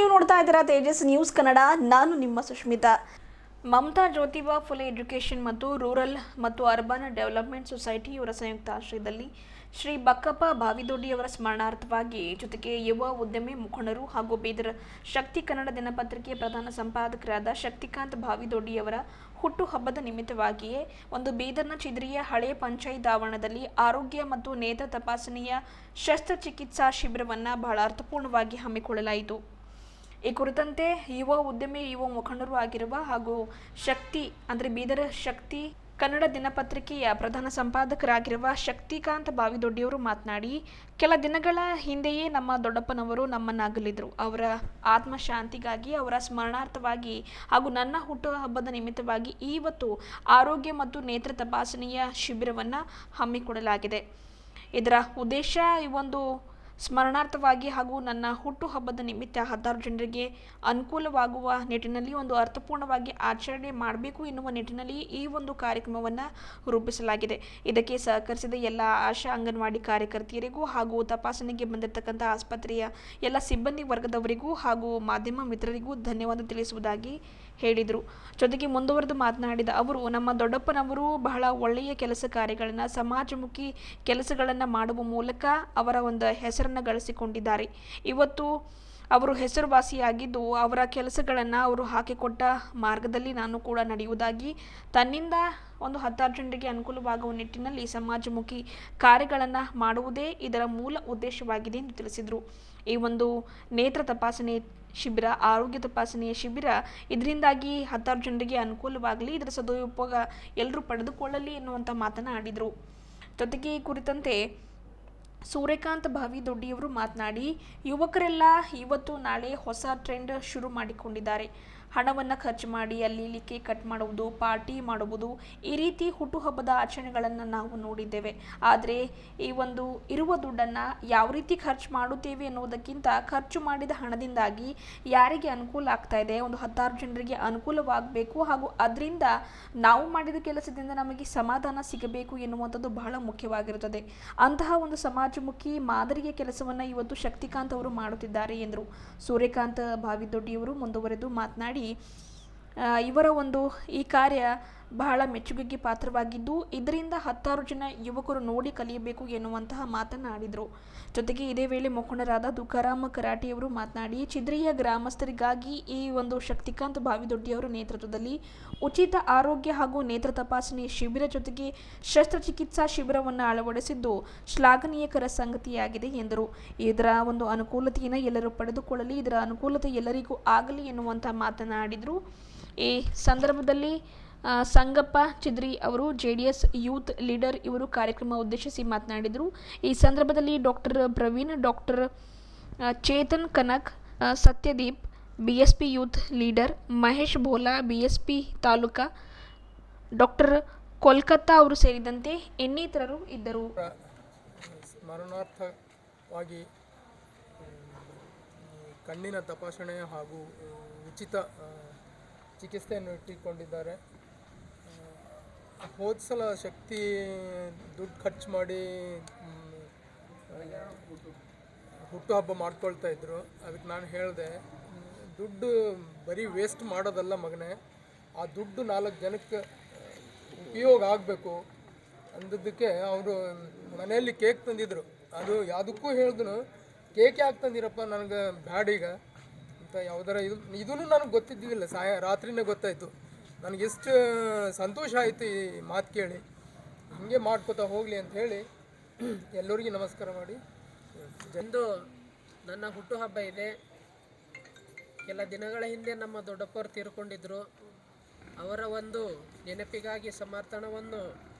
ನೀವು ನೋಡ್ತಾ ಇದ್ದೀರಾ ತೇಜಸ್ ನ್ಯೂಸ್ ಕನ್ನಡ. ನಾನು ನಿಮ್ಮ ಸುಷ್ಮಿತಾ. ಮಮತಾ ಜ್ಯೋತಿಬಾ ಫುಲೆ ಎಜುಕೇಷನ್ ಮತ್ತು ರೂರಲ್ ಮತ್ತು ಅರ್ಬನ್ ಡೆವಲಪ್ಮೆಂಟ್ ಸೊಸೈಟಿ ಇವರ ಸಂಯುಕ್ತ ಆಶ್ರಯದಲ್ಲಿ ಶ್ರೀ ಬಕ್ಕಪ್ಪ ಬಾವಿದೊಡ್ಡಿಯವರ ಸ್ಮರಣಾರ್ಥವಾಗಿ ಜೊತೆಗೆ ಯುವ ಉದ್ಯಮಿ ಮುಖಂಡರು ಹಾಗೂ ಬೀದರ್ ಶಕ್ತಿ ಕನ್ನಡ ದಿನಪತ್ರಿಕೆಯ ಪ್ರಧಾನ ಸಂಪಾದಕರಾದ ಶಕ್ತಿಕಾಂತ್ ಬಾವಿದೊಡ್ಡಿಯವರ ಹುಟ್ಟುಹಬ್ಬದ ನಿಮಿತ್ತವಾಗಿಯೇ ಒಂದು ಬೀದರ್ನ ಚಿದ್ರಿಯ ಹಳೆ ಪಂಚಾಯತ್ ಆವರಣದಲ್ಲಿ ಆರೋಗ್ಯ ಮತ್ತು ನೇತ್ರ ತಪಾಸಣೆಯ ಶಸ್ತ್ರಚಿಕಿತ್ಸಾ ಶಿಬಿರವನ್ನು ಬಹಳ ಅರ್ಥಪೂರ್ಣವಾಗಿ ಹಮ್ಮಿಕೊಳ್ಳಲಾಯಿತು. ಈ ಕುರಿತಂತೆ ಯುವ ಉದ್ಯಮಿ ಯುವ ಮುಖಂಡರು ಆಗಿರುವ ಹಾಗೂ ಶಕ್ತಿ ಅಂದರೆ ಬೀದರ್ ಶಕ್ತಿ ಕನ್ನಡ ದಿನಪತ್ರಿಕೆಯ ಪ್ರಧಾನ ಸಂಪಾದಕರಾಗಿರುವ ಶಕ್ತಿಕಾಂತ್ ಬಾವಿದೊಡ್ಡಿಯವರು ಮಾತನಾಡಿ, ಕೆಲ ದಿನಗಳ ಹಿಂದೆಯೇ ನಮ್ಮ ದೊಡ್ಡಪ್ಪನವರು ನಮ್ಮನ್ನಾಗಲಿದ್ರು. ಅವರ ಆತ್ಮಶಾಂತಿಗಾಗಿ ಅವರ ಸ್ಮರಣಾರ್ಥವಾಗಿ ಹಾಗೂ ನನ್ನ ಹುಟ್ಟುಹಬ್ಬದ ನಿಮಿತ್ತವಾಗಿ ಇವತ್ತು ಆರೋಗ್ಯ ಮತ್ತು ನೇತ್ರ ತಪಾಸಣೆಯ ಶಿಬಿರವನ್ನು ಹಮ್ಮಿಕೊಳ್ಳಲಾಗಿದೆ. ಇದರ ಉದ್ದೇಶ ಈ ಒಂದು ಸ್ಮರಣಾರ್ಥವಾಗಿ ಹಾಗೂ ನನ್ನ ಹುಟ್ಟುಹಬ್ಬದ ನಿಮಿತ್ತ 16 ಜನರಿಗೆ ಅನುಕೂಲವಾಗುವ ನಿಟ್ಟಿನಲ್ಲಿ ಒಂದು ಅರ್ಥಪೂರ್ಣವಾಗಿ ಆಚರಣೆ ಮಾಡಬೇಕು ಎನ್ನುವ ನಿಟ್ಟಿನಲ್ಲಿ ಈ ಒಂದು ಕಾರ್ಯಕ್ರಮವನ್ನು ರೂಪಿಸಲಾಗಿದೆ. ಇದಕ್ಕೆ ಸಹಕರಿಸಿದ ಎಲ್ಲ ಆಶಾ ಅಂಗನವಾಡಿ ಕಾರ್ಯಕರ್ತೆಯರಿಗೂ ಹಾಗೂ ತಪಾಸಣೆಗೆ ಬಂದಿರತಕ್ಕಂಥ ಆಸ್ಪತ್ರೆಯ ಎಲ್ಲ ಸಿಬ್ಬಂದಿ ವರ್ಗದವರಿಗೂ ಹಾಗೂ ಮಾಧ್ಯಮ ಮಿತ್ರರಿಗೂ ಧನ್ಯವಾದ ತಿಳಿಸುವುದಾಗಿ ಹೇಳಿದರು. ಜೊತೆಗೆ ಮುಂದುವರೆದು ಮಾತನಾಡಿದ ಅವರು, ನಮ್ಮ ದೊಡ್ಡಪ್ಪನವರು ಬಹಳ ಒಳ್ಳೆಯ ಕೆಲಸ ಕಾರ್ಯಗಳನ್ನು ಸಮಾಜಮುಖಿ ಕೆಲಸಗಳನ್ನು ಮಾಡುವ ಮೂಲಕ ಅವರ ಒಂದು ಹೆಸರನ್ನು ಗಳಿಸಿಕೊಂಡಿದ್ದಾರೆ. ಇವತ್ತು ಅವರು ಹೆಸರುವಾಸಿಯಾಗಿದ್ದು ಅವರ ಕೆಲಸಗಳನ್ನು ಅವರು ಹಾಕಿಕೊಟ್ಟ ಮಾರ್ಗದಲ್ಲಿ ನಾನು ಕೂಡ ನಡೆಯುವುದಾಗಿ, ತನ್ನಿಂದ ಒಂದು 16 ಜನರಿಗೆ ಅನುಕೂಲವಾಗುವ ನಿಟ್ಟಿನಲ್ಲಿ ಸಮಾಜಮುಖಿ ಕಾರ್ಯಗಳನ್ನು ಮಾಡುವುದೇ ಇದರ ಮೂಲ ಉದ್ದೇಶವಾಗಿದೆ ಎಂದು ತಿಳಿಸಿದರು. ಈ ಒಂದು ನೇತ್ರ ತಪಾಸಣೆ ಶಿಬಿರ, ಆರೋಗ್ಯ ತಪಾಸಣೆಯ ಶಿಬಿರ, ಇದರಿಂದಾಗಿ 16 ಜನರಿಗೆ ಅನುಕೂಲವಾಗಲಿ, ಇದರ ಸದುಪಯೋಗ ಎಲ್ಲರೂ ಪಡೆದುಕೊಳ್ಳಲಿ ಎನ್ನುವಂಥ ಮಾತನ್ನು ಆಡಿದರು. ಜೊತೆಗೆ ಈ ಕುರಿತಂತೆ ಸೂರ್ಯಕಾಂತ್ ಬಾವಿದೊಡ್ಡಿಯವರು ಮಾತನಾಡಿ, ಯುವಕರೆಲ್ಲ ಇವತ್ತು ನಾಳೆ ಹೊಸ ಟ್ರೆಂಡ್ ಶುರು ಮಾಡಿಕೊಂಡಿದ್ದಾರೆ. ಹಣವನ್ನು ಖರ್ಚು ಮಾಡಿ ಅಲ್ಲಿ ಇಲ್ಲಿ ಕೇಕ್ ಕಟ್ ಮಾಡುವುದು, ಪಾರ್ಟಿ ಮಾಡುವುದು, ಈ ರೀತಿ ಹುಟ್ಟುಹಬ್ಬದ ಆಚರಣೆಗಳನ್ನು ನಾವು ನೋಡಿದ್ದೇವೆ. ಆದರೆ ಈ ಒಂದು ಇರುವ ದುಡ್ಡನ್ನು ಯಾವ ರೀತಿ ಖರ್ಚು ಮಾಡುತ್ತೇವೆ ಎನ್ನುವುದಕ್ಕಿಂತ ಖರ್ಚು ಮಾಡಿದ ಹಣದಿಂದಾಗಿ ಯಾರಿಗೆ ಅನುಕೂಲ ಆಗ್ತಾ ಇದೆ, ಒಂದು 16 ಜನರಿಗೆ ಅನುಕೂಲವಾಗಬೇಕು ಹಾಗೂ ಅದರಿಂದ ನಾವು ಮಾಡಿದ ಕೆಲಸದಿಂದ ನಮಗೆ ಸಮಾಧಾನ ಸಿಗಬೇಕು ಎನ್ನುವಂಥದ್ದು ಬಹಳ ಮುಖ್ಯವಾಗಿರುತ್ತದೆ. ಅಂತಹ ಒಂದು ಸಮಾಜಮುಖಿ ಮಾದರಿಯ ಕೆಲಸವನ್ನು ಇವತ್ತು ಶಕ್ತಿಕಾಂತ್ ಅವರು ಮಾಡುತ್ತಿದ್ದಾರೆ ಎಂದರು. ಸೂರ್ಯಕಾಂತ್ ಬಾವಿದೊಡ್ಡಿಯವರು ಮುಂದುವರೆದು ಮಾತನಾಡಿ, ಇವರ ಒಂದು ಈ ಕಾರ್ಯ ಬಹಳ ಮೆಚ್ಚುಗೆಗೆ ಪಾತ್ರವಾಗಿದ್ದು ಇದರಿಂದ 16 ಜನ ಯುವಕರು ನೋಡಿ ಕಲಿಯಬೇಕು ಎನ್ನುವಂತಹ ಮಾತನಾಡಿದರು. ಜೊತೆಗೆ ಇದೇ ವೇಳೆ ಮುಖಂಡರಾದ ತುಕಾರಾಮ್ ಕರಾಟಿಯವರು ಮಾತನಾಡಿ, ಚಿದ್ರಿಯ ಗ್ರಾಮಸ್ಥರಿಗಾಗಿ ಈ ಒಂದು ಶಕ್ತಿಕಾಂತ್ ಬಾವಿದೊಡ್ಡಿಯವರ ನೇತೃತ್ವದಲ್ಲಿ ಉಚಿತ ಆರೋಗ್ಯ ಹಾಗೂ ನೇತ್ರ ತಪಾಸಣೆ ಶಿಬಿರ ಜೊತೆಗೆ ಶಸ್ತ್ರಚಿಕಿತ್ಸಾ ಶಿಬಿರವನ್ನು ಅಳವಡಿಸಿದ್ದು ಶ್ಲಾಘನೀಯಕರ ಸಂಗತಿಯಾಗಿದೆ ಎಂದರು. ಇದರ ಒಂದು ಅನುಕೂಲತೆಯನ್ನು ಎಲ್ಲರೂ ಪಡೆದುಕೊಳ್ಳಲಿ, ಇದರ ಅನುಕೂಲತೆ ಎಲ್ಲರಿಗೂ ಆಗಲಿ ಎನ್ನುವಂಥ ಮಾತನಾಡಿದರು. ಈ ಸಂದರ್ಭದಲ್ಲಿ ಸಂಗಪ್ಪ ಚಿದ್ರಿ ಅವರು JDS ಯೂತ್ ಲೀಡರ್ ಇವರು ಕಾರ್ಯಕ್ರಮ ಉದ್ದೇಶಿಸಿ ಮಾತನಾಡಿದರು. ಈ ಸಂದರ್ಭದಲ್ಲಿ doctor Praveen, doctor Chetan Kanak, Satyadeep BSP youth leader, Mahesh Bhola BSP taluka, doctor Kolkata ಅವರು ಸೇರಿದಂತೆ ಇನ್ನಿತರರು ಇದ್ದರು. ಸ್ಮರಣಾರ್ಥವಾಗಿ ಕಣ್ಣಿನ ತಪಾಸಣೆ ಹಾಗೂ ಉಚಿತ ಚಿಕಿತ್ಸೆಯನ್ನು ಇಟ್ಟುಕೊಂಡಿದ್ದಾರೆ. ಹೋದ ಸಲ ಶಕ್ತಿ ದುಡ್ಡು ಖರ್ಚು ಮಾಡಿ ಹುಟ್ಟುಹಬ್ಬ ಮಾಡ್ಕೊಳ್ತಾ ಇದ್ರು. ಅದಕ್ಕೆ ನಾನು ಹೇಳಿದೆ, ದುಡ್ಡು ಬರೀ ವೇಸ್ಟ್ ಮಾಡೋದಲ್ಲ ಮಗನೇ, ಆ ದುಡ್ಡು 4 ಜನಕ್ಕೆ ಉಪಯೋಗ ಆಗಬೇಕು ಅಂದದ್ದಕ್ಕೆ ಅವರು ಮನೆಯಲ್ಲಿ ಕೇಕ್ ತಂದಿದ್ರು. ಅದು ಯಾವುದಕ್ಕೂ ಹೇಳಿದ್ರು, ಕೇಕ್ ಯಾಕೆ ತಂದಿರಪ್ಪ, ನನಗೆ ಬ್ಯಾಡೀಗ ಅಂತ ಯಾವುದರ ಇದೂ ನನಗೆ ಗೊತ್ತಿದ್ದಿಲ್ಲ. ರಾತ್ರಿನೇ ಗೊತ್ತಾಯಿತು. ನನಗೆಷ್ಟು ಸಂತೋಷ ಆಯಿತು ಈ ಮಾತು ಕೇಳಿ. ಹೀಗೆ ಮಾಡ್ಕೋತಾ ಹೋಗಲಿ ಅಂತ ಹೇಳಿ ಎಲ್ಲರಿಗೂ ನಮಸ್ಕಾರ ಮಾಡಿ, ಇಂದು ನನ್ನ ಹುಟ್ಟುಹಬ್ಬ ಇದೆ. ಕೆಲ ದಿನಗಳ ಹಿಂದೆ ನಮ್ಮ ದೊಡ್ಡಪ್ಪರು ತೀರ್ಕೊಂಡಿದ್ದರು. ಅವರ ಒಂದು ನೆನಪಿಗಾಗಿ ಸಮರ್ಥನವನ್ನು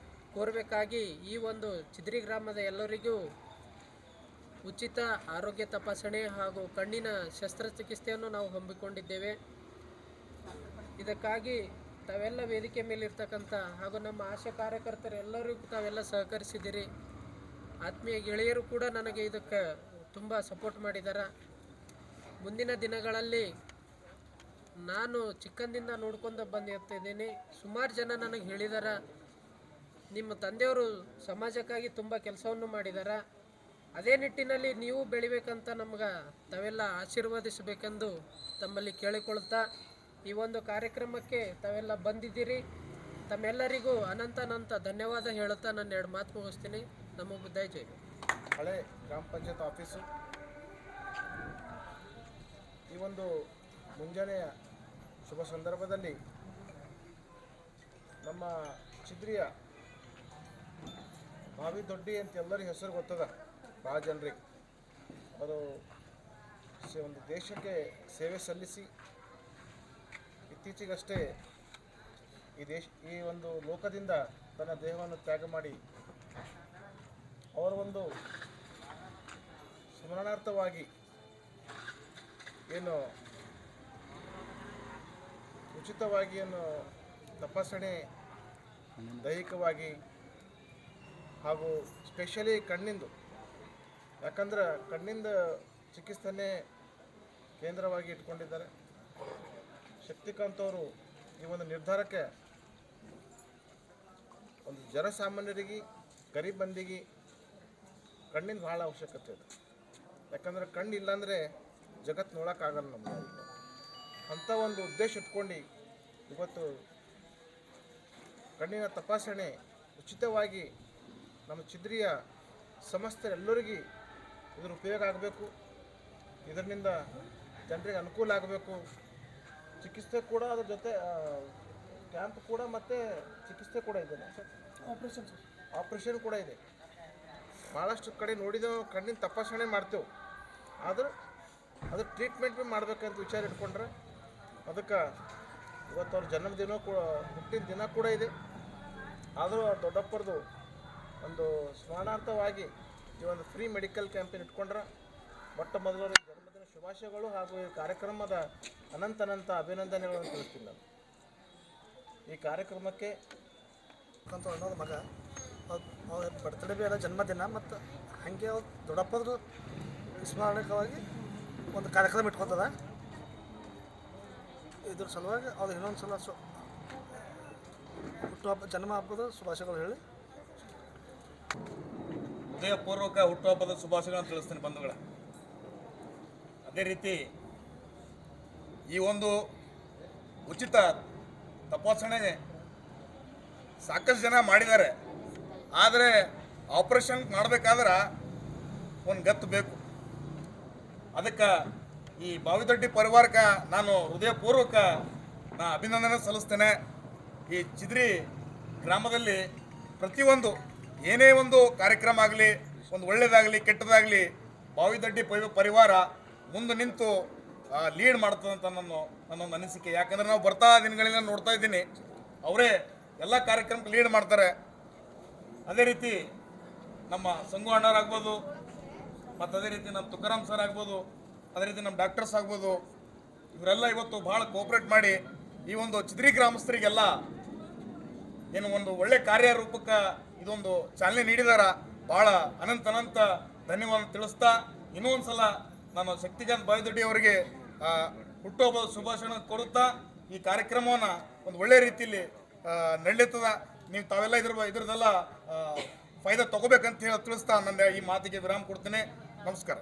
ಕೋರಬೇಕಾಗಿ ಈ ಒಂದು ಚಿದ್ರಿ ಗ್ರಾಮದ ಎಲ್ಲರಿಗೂ ಉಚಿತ ಆರೋಗ್ಯ ತಪಾಸಣೆ ಹಾಗೂ ಕಣ್ಣಿನ ಶಸ್ತ್ರಚಿಕಿತ್ಸೆಯನ್ನು ನಾವು ಹಮ್ಮಿಕೊಂಡಿದ್ದೇವೆ. ಇದಕ್ಕಾಗಿ ತಾವೆಲ್ಲ ವೇದಿಕೆ ಮೇಲಿರ್ತಕ್ಕಂಥ ಹಾಗೂ ನಮ್ಮ ಆಶಾ ಕಾರ್ಯಕರ್ತರು ಎಲ್ಲರಿಗೂ ತಾವೆಲ್ಲ ಸಹಕರಿಸಿದ್ದೀರಿ. ಆತ್ಮೀಯ ಗೆಳೆಯರು ಕೂಡ ನನಗೆ ಇದಕ್ಕೆ ತುಂಬ ಸಪೋರ್ಟ್ ಮಾಡಿದ್ದಾರೆ. ಮುಂದಿನ ದಿನಗಳಲ್ಲಿ ನಾನು ಚಿಕ್ಕಂದಿಂದ ನೋಡ್ಕೊಂಡು ಬಂದಿರ್ತಿದ್ದೀನಿ. ಸುಮಾರು ಜನ ನನಗೆ ಹೇಳಿದ್ದಾರೆ, ನಿಮ್ಮ ತಂದೆಯವರು ಸಮಾಜಕ್ಕಾಗಿ ತುಂಬ ಕೆಲಸವನ್ನು ಮಾಡಿದ್ದಾರೆ, ಅದೇ ನಿಟ್ಟಿನಲ್ಲಿ ನೀವು ಬೆಳಿಬೇಕಂತ ನಮ್ಗೆ ತಾವೆಲ್ಲ ಆಶೀರ್ವದಿಸಬೇಕೆಂದು ತಮ್ಮಲ್ಲಿ ಕೇಳಿಕೊಳ್ತಾ ಈ ಒಂದು ಕಾರ್ಯಕ್ರಮಕ್ಕೆ ತಾವೆಲ್ಲ ಬಂದಿದ್ದೀರಿ. ತಮ್ಮೆಲ್ಲರಿಗೂ ಅನಂತ ಧನ್ಯವಾದ ಹೇಳುತ್ತಾ ನನ್ನ 2 ಮಾತು ಮುಗಿಸ್ತೀನಿ. ನಮ್ಮ ಬುದ್ಧಾಯ ಜೈ. ಹಳೆ ಗ್ರಾಮ ಪಂಚಾಯತ್ ಆಫೀಸು ಈ ಒಂದು ಮುಂಜಾನೆಯ ಶುಭ ಸಂದರ್ಭದಲ್ಲಿ ನಮ್ಮ ಚಿದ್ರಿಯ ಬಾವಿ ದೊಡ್ಡಿ ಅಂತ ಎಲ್ಲರಿಗೂ ಹೆಸರು ಗೊತ್ತದ, ಭಾಳ ಜನರಿಗೆ. ಅದು ಒಂದು ದೇಶಕ್ಕೆ ಸೇವೆ ಸಲ್ಲಿಸಿ ಇತ್ತೀಚೆಗಷ್ಟೇ ಈ ಒಂದು ಲೋಕದಿಂದ ತನ್ನ ದೇಹವನ್ನು ತ್ಯಾಗ ಮಾಡಿ ಅವರ ಒಂದು ಸ್ಮರಣಾರ್ಥವಾಗಿ ಏನು ಉಚಿತವಾಗಿ ಏನು ತಪಾಸಣೆ ದೈಹಿಕವಾಗಿ ಹಾಗೂ ಸ್ಪೆಷಲಿ ಕಣ್ಣಿಂದು, ಯಾಕಂದ್ರೆ ಕಣ್ಣಿಂದ ಚಿಕಿತ್ಸೆನೇ ಕೇಂದ್ರವಾಗಿ ಇಟ್ಕೊಂಡಿದ್ದಾರೆ. ಶಕ್ತಿಕಾಂತ್ ಅವರು ಈ ಒಂದು ನಿರ್ಧಾರಕ್ಕೆ ಒಂದು ಜನಸಾಮಾನ್ಯರಿಗೆ ಗರೀಬ್ ಮಂದಿಗೆ ಕಣ್ಣಿನ ಭಾಳ ಅವಶ್ಯಕತೆ ಇದೆ. ಯಾಕಂದ್ರೆ ಕಣ್ಣು ಇಲ್ಲಾಂದರೆ ಜಗತ್ತು ನೋಡೋಕ್ಕಾಗಲ್ಲ ನಮ್ಗೆ. ಅಂಥ ಒಂದು ಉದ್ದೇಶ ಇಟ್ಕೊಂಡು ಇವತ್ತು ಕಣ್ಣಿನ ತಪಾಸಣೆ ಉಚಿತವಾಗಿ ನಮ್ಮ ಚಿದ್ರಿಯ ಸಮಸ್ತ ಎಲ್ಲರಿಗೂ ಇದ್ರ ಉಪಯೋಗ ಆಗಬೇಕು, ಇದರಿಂದ ಜನರಿಗೆ ಅನುಕೂಲ ಆಗಬೇಕು. ಚಿಕಿತ್ಸೆ ಕೂಡ ಅದ್ರ ಜೊತೆ ಕ್ಯಾಂಪ್ ಕೂಡ ಮತ್ತು ಚಿಕಿತ್ಸೆ ಕೂಡ ಇದೆ, ಆಪ್ರೇಷನ್ ಕೂಡ ಇದೆ. ಭಾಳಷ್ಟು ಕಡೆ ನೋಡಿದೆವು ಕಣ್ಣಿನ ತಪಾಸಣೆ ಮಾಡ್ತೇವೆ, ಆದ್ರೆ ಅದು ಟ್ರೀಟ್ಮೆಂಟ್ ಭೀ ಮಾಡ್ಬೇಕಂತ ವಿಚಾರ ಇಟ್ಕೊಂಡ್ರೆ ಅದಕ್ಕೆ ಇವತ್ತು ಅವ್ರ ಜನ್ಮದಿನ ಕೂಡ ಹುಟ್ಟಿದ ದಿನ ಕೂಡ ಇದೆ. ಆದರೂ ದೊಡ್ಡಪ್ಪರದು ಒಂದು ಸ್ಮರಣಾರ್ಥವಾಗಿ ಈ ಒಂದು ಫ್ರೀ ಮೆಡಿಕಲ್ ಕ್ಯಾಂಪೇನ್ ಇಟ್ಕೊಂಡ್ರೆ ಮೊಟ್ಟ ಮೊದಲ ಜನ್ಮದಿನ ಶುಭಾಶಯಗಳು ಹಾಗೂ ಈ ಕಾರ್ಯಕ್ರಮದ ಅನಂತ ಅಭಿನಂದನೆಗಳನ್ನು ತಿಳಿಸ್ತೀನಿ ನಾನು. ಈ ಕಾರ್ಯಕ್ರಮಕ್ಕೆ ಅಂತ ಅನ್ನೋದು ಮಗ ಅವ್ರ ಬರ್ತ್ಡೇ ಭೀ ಎಲ್ಲ ಜನ್ಮದಿನ ಮತ್ತು ಹಾಗೆ ಅವ್ರು ದೊಡ್ಡಪ್ಪದ್ರು ಸ್ಮರಣೆಕವಾಗಿ ಒಂದು ಕಾರ್ಯಕ್ರಮ ಇಟ್ಕೊತದ. ಇದ್ರ ಸಲುವಾಗಿ ಅವ್ರು ಇನ್ನೊಂದು ಸಲ ಹುಟ್ಟುಹಬ್ಬ ಜನ್ಮ ಹಬ್ಬದ ಶುಭಾಶಯಗಳು ಹೇಳಿ ಹೃದಯಪೂರ್ವಕ ಹುಟ್ಟುಹಬ್ಬದ ಶುಭಾಶಯಗಳನ್ನು ತಿಳಿಸ್ತೀನಿ ಬಂಧುಗಳ. ಅದೇ ರೀತಿ ಈ ಒಂದು ಉಚಿತ ತಪಾಸಣೆ ಸಾಕಷ್ಟು ಜನ ಮಾಡಿದ್ದಾರೆ, ಆದರೆ ಆಪ್ರೇಷನ್ ಮಾಡಬೇಕಾದ್ರೆ ಒಂದು ಗತ್ತು ಬೇಕು. ಅದಕ್ಕೆ ಈ ಬಾವಿದೊಡ್ಡಿ ಪರಿವಾರಕ್ಕೆ ನಾನು ಹೃದಯಪೂರ್ವಕ ಅಭಿನಂದನೆ ಸಲ್ಲಿಸ್ತೇನೆ. ಈ ಚಿದ್ರಿ ಗ್ರಾಮದಲ್ಲಿ ಪ್ರತಿಯೊಂದು ಏನೇ ಒಂದು ಕಾರ್ಯಕ್ರಮ ಆಗಲಿ, ಒಂದು ಒಳ್ಳೆಯದಾಗಲಿ ಕೆಟ್ಟದಾಗಲಿ, ಬಾವಿದೊಡ್ಡಿ ಪರಿವಾರ ಮುಂದೆ ನಿಂತು ಲೀಡ್ ಮಾಡ್ತದಂತ ನನ್ನೊಂದು ಅನಿಸಿಕೆ. ಯಾಕಂದರೆ ನಾವು ಬರ್ತಾ ದಿನಗಳಿಂದ ನೋಡ್ತಾ ಇದ್ದೀನಿ, ಅವರೇ ಎಲ್ಲ ಕಾರ್ಯಕ್ರಮಕ್ಕೆ ಲೀಡ್ ಮಾಡ್ತಾರೆ. ಅದೇ ರೀತಿ ನಮ್ಮ ಸಂಗು ಅಣ್ಣವ್ರಾಗ್ಬೋದು, ಮತ್ತು ಅದೇ ರೀತಿ ನಮ್ಮ ತುಕಾರಾಮ್ ಸರ್ ಆಗ್ಬೋದು, ಅದೇ ರೀತಿ ನಮ್ಮ ಡಾಕ್ಟರ್ಸ್ ಆಗ್ಬೋದು, ಇವರೆಲ್ಲ ಇವತ್ತು ಭಾಳ ಕೋಆಪ್ರೇಟ್ ಮಾಡಿ ಈ ಒಂದು ಚಿದ್ರಿ ಗ್ರಾಮಸ್ಥರಿಗೆಲ್ಲ ಏನು ಒಂದು ಒಳ್ಳೆ ಕಾರ್ಯರೂಪಕ್ಕೆ ಇದೊಂದು ಚಾಲನೆ ನೀಡಿದಾರ. ಭಾಳ ಅನಂತ ಧನ್ಯವಾದ ತಿಳಿಸ್ತಾ ಇನ್ನೂ ಒಂದು ಸಲ ನಾನು ಶಕ್ತಿಕಾಂತ್ ಬಾವಿದೊಡ್ಡಿ ಅವರಿಗೆ ಹುಟ್ಟುಹಬ್ಬದ ಶುಭಾಶಯ ಕೋರುತ್ತಾ ಈ ಕಾರ್ಯಕ್ರಮವನ್ನು ಒಂದು ಒಳ್ಳೆ ರೀತಿಯಲ್ಲಿ ನಡೀತದ. ನೀವು ತಾವೆಲ್ಲ ಇದ್ರದ್ದೆಲ್ಲ ಫಾಯ್ದಾ ತಗೋಬೇಕಂತ ಹೇಳಿ ತಿಳಿಸ್ತಾ ನನ್ನ ಈ ಮಾತಿಗೆ ವಿರಾಮ ಕೊಡ್ತೇನೆ. ನಮಸ್ಕಾರ.